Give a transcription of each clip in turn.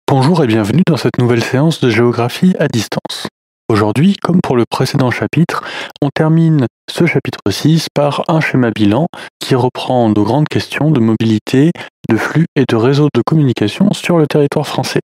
Bonjour et bienvenue dans cette nouvelle séance de géographie à distance. Aujourd'hui, comme pour le précédent chapitre, on termine ce chapitre 6 par un schéma bilan qui reprend nos grandes questions de mobilité, de flux et de réseaux de communication sur le territoire français.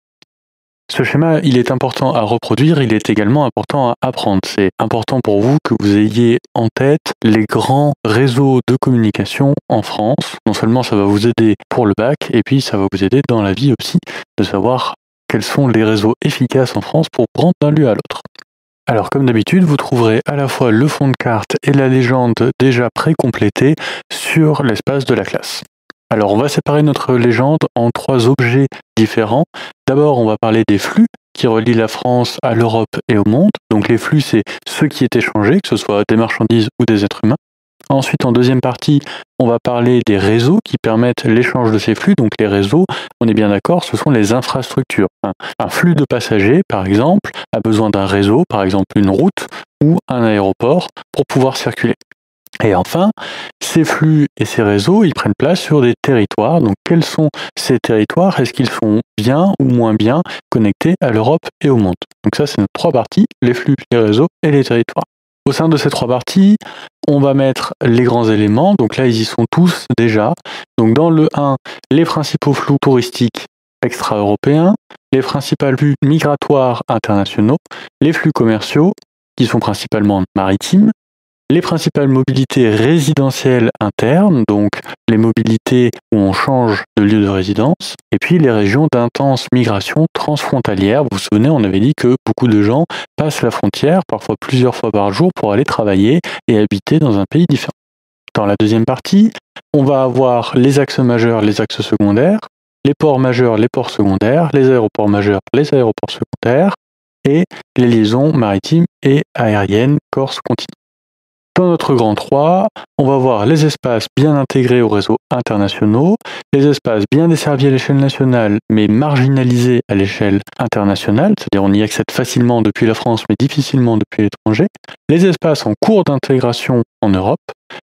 Ce schéma, il est important à reproduire, il est également important à apprendre. C'est important pour vous que vous ayez en tête les grands réseaux de communication en France. Non seulement ça va vous aider pour le bac, et puis ça va vous aider dans la vie aussi de savoir quels sont les réseaux efficaces en France pour prendre d'un lieu à l'autre. Alors comme d'habitude, vous trouverez à la fois le fond de carte et la légende déjà pré-complétée sur l'espace de la classe. Alors on va séparer notre légende en 3 objets différents. D'abord, on va parler des flux qui relient la France à l'Europe et au monde. Donc les flux, c'est ceux qui est échangés, que ce soit des marchandises ou des êtres humains. Ensuite, en deuxième partie, on va parler des réseaux qui permettent l'échange de ces flux. Donc les réseaux, on est bien d'accord, ce sont les infrastructures. Un flux de passagers, par exemple, a besoin d'un réseau, par exemple une route ou un aéroport, pour pouvoir circuler. Et enfin, ces flux et ces réseaux, ils prennent place sur des territoires. Donc quels sont ces territoires? Est-ce qu'ils sont bien ou moins bien connectés à l'Europe et au monde? Donc ça, c'est nos 3 parties, les flux, les réseaux et les territoires. Au sein de ces 3 parties, on va mettre les grands éléments. Donc là, ils y sont tous déjà. Donc dans le 1, les principaux flux touristiques extra-européens, les principaux flux migratoires internationaux, les flux commerciaux, qui sont principalement maritimes, les principales mobilités résidentielles internes, donc les mobilités où on change de lieu de résidence, et puis les régions d'intense migration transfrontalière. Vous vous souvenez, on avait dit que beaucoup de gens passent la frontière, parfois plusieurs fois par jour, pour aller travailler et habiter dans un pays différent. Dans la deuxième partie, on va avoir les axes majeurs, les axes secondaires, les ports majeurs, les ports secondaires, les aéroports majeurs, les aéroports secondaires, et les liaisons maritimes et aériennes Corse-Continent. Dans notre grand 3, on va voir les espaces bien intégrés aux réseaux internationaux, les espaces bien desservis à l'échelle nationale, mais marginalisés à l'échelle internationale, c'est-à-dire on y accède facilement depuis la France, mais difficilement depuis l'étranger, les espaces en cours d'intégration en Europe,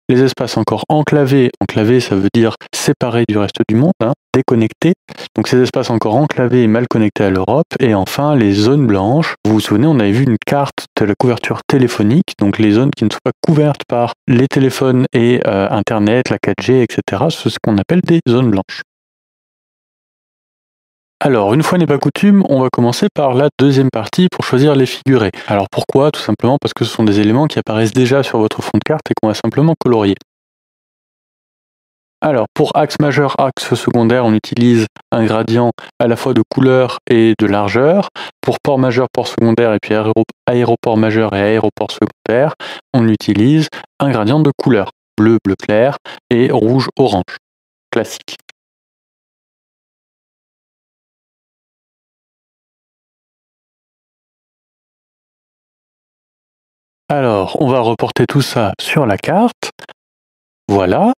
les espaces encore enclavés, ça veut dire séparés du reste du monde, déconnectés, donc ces espaces encore enclavés et mal connectés à l'Europe, et enfin les zones blanches. Vous vous souvenez, on avait vu une carte de la couverture téléphonique, donc les zones qui ne sont pas couvertes par les téléphones et Internet, la 4G, etc. C'est ce qu'on appelle des zones blanches. Alors, une fois n'est pas coutume, on va commencer par la deuxième partie pour choisir les figurés. Alors pourquoi? Tout simplement parce que ce sont des éléments qui apparaissent déjà sur votre fond de carte et qu'on va simplement colorier. Alors, pour axe majeur, axe secondaire, on utilise un gradient à la fois de couleur et de largeur. Pour port majeur, port secondaire, et puis aéroport majeur et aéroport secondaire, on utilise un gradient de couleur. Bleu, bleu clair, et rouge, orange. Classique. Alors, on va reporter tout ça sur la carte. Voilà.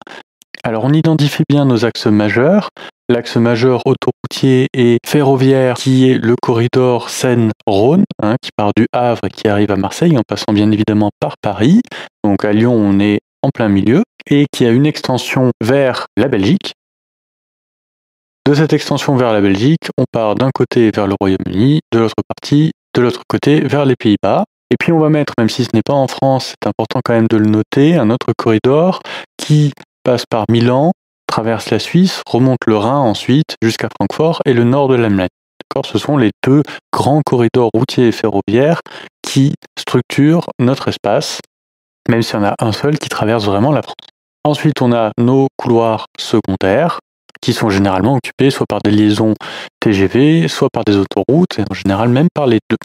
Alors, on identifie bien nos axes majeurs. L'axe majeur autoroutier et ferroviaire qui est le corridor Seine-Rhône, qui part du Havre et qui arrive à Marseille en passant bien évidemment par Paris. Donc à Lyon, on est en plein milieu et qui a une extension vers la Belgique. De cette extension vers la Belgique, on part d'un côté vers le Royaume-Uni, de l'autre côté vers les Pays-Bas. Et puis on va mettre, même si ce n'est pas en France, c'est important quand même de le noter, un autre corridor qui passe par Milan, traverse la Suisse, remonte le Rhin ensuite jusqu'à Francfort et le nord de l'Allemagne. Ce sont les 2 grands corridors routiers et ferroviaires qui structurent notre espace, même s'il y en a un seul qui traverse vraiment la France. Ensuite, on a nos couloirs secondaires qui sont généralement occupés soit par des liaisons TGV, soit par des autoroutes, et en général même par les 2.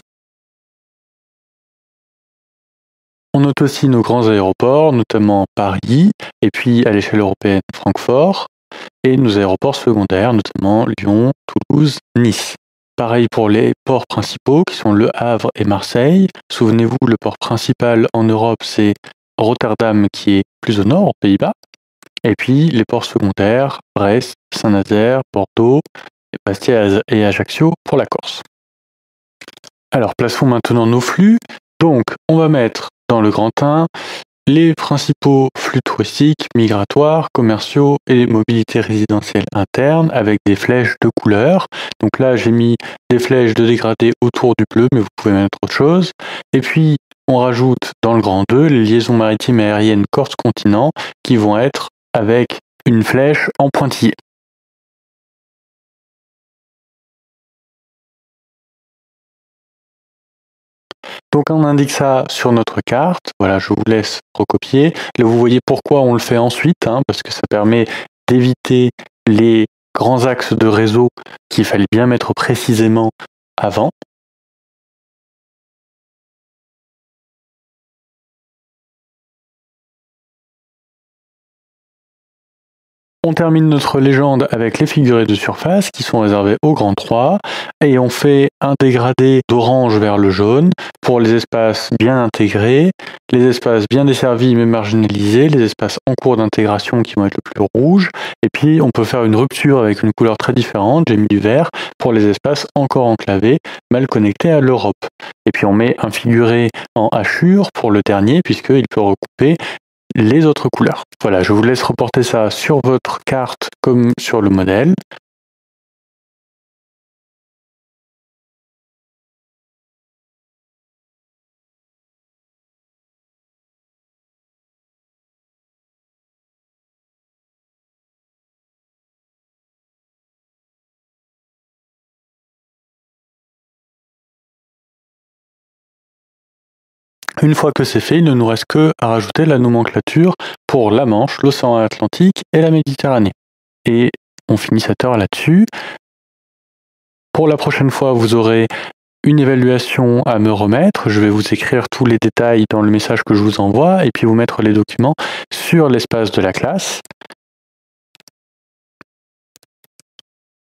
On note aussi nos grands aéroports, notamment Paris, et puis à l'échelle européenne, Francfort, et nos aéroports secondaires, notamment Lyon, Toulouse, Nice. Pareil pour les ports principaux, qui sont Le Havre et Marseille. Souvenez-vous, le port principal en Europe, c'est Rotterdam, qui est plus au nord, aux Pays-Bas. Et puis les ports secondaires, Brest, Saint-Nazaire, Bordeaux, Bastia et Ajaccio pour la Corse. Alors, plaçons maintenant nos flux. Donc, on va mettre dans le grand 1 les principaux flux touristiques, migratoires, commerciaux et mobilité résidentielle interne avec des flèches de couleur. Donc là, j'ai mis des flèches de dégradé autour du bleu, mais vous pouvez mettre autre chose. Et puis, on rajoute dans le grand 2 les liaisons maritimes et aériennes Corse-Continent qui vont être avec une flèche en pointillé. Donc on indique ça sur notre carte. Voilà, je vous laisse recopier. Là, vous voyez pourquoi on le fait ensuite, parce que ça permet d'éviter les grands axes de réseau qu'il fallait bien mettre précisément avant. On termine notre légende avec les figurés de surface qui sont réservés au grand 3 et on fait un dégradé d'orange vers le jaune pour les espaces bien intégrés, les espaces bien desservis mais marginalisés, les espaces en cours d'intégration qui vont être le plus rouge et puis on peut faire une rupture avec une couleur très différente, j'ai mis du vert pour les espaces encore enclavés, mal connectés à l'Europe. Et puis on met un figuré en hachure pour le dernier puisqu'il peut recouper les autres couleurs. Voilà, je vous laisse reporter ça sur votre carte comme sur le modèle. Une fois que c'est fait, il ne nous reste que à rajouter la nomenclature pour la Manche, l'océan Atlantique et la Méditerranée. Et on finit cette heure là-dessus. Pour la prochaine fois, vous aurez une évaluation à me remettre. Je vais vous écrire tous les détails dans le message que je vous envoie et puis vous mettre les documents sur l'espace de la classe.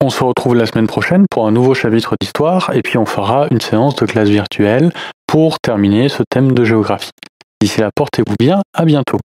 On se retrouve la semaine prochaine pour un nouveau chapitre d'histoire et puis on fera une séance de classe virtuelle pour terminer ce thème de géographie. D'ici là, portez-vous bien, à bientôt.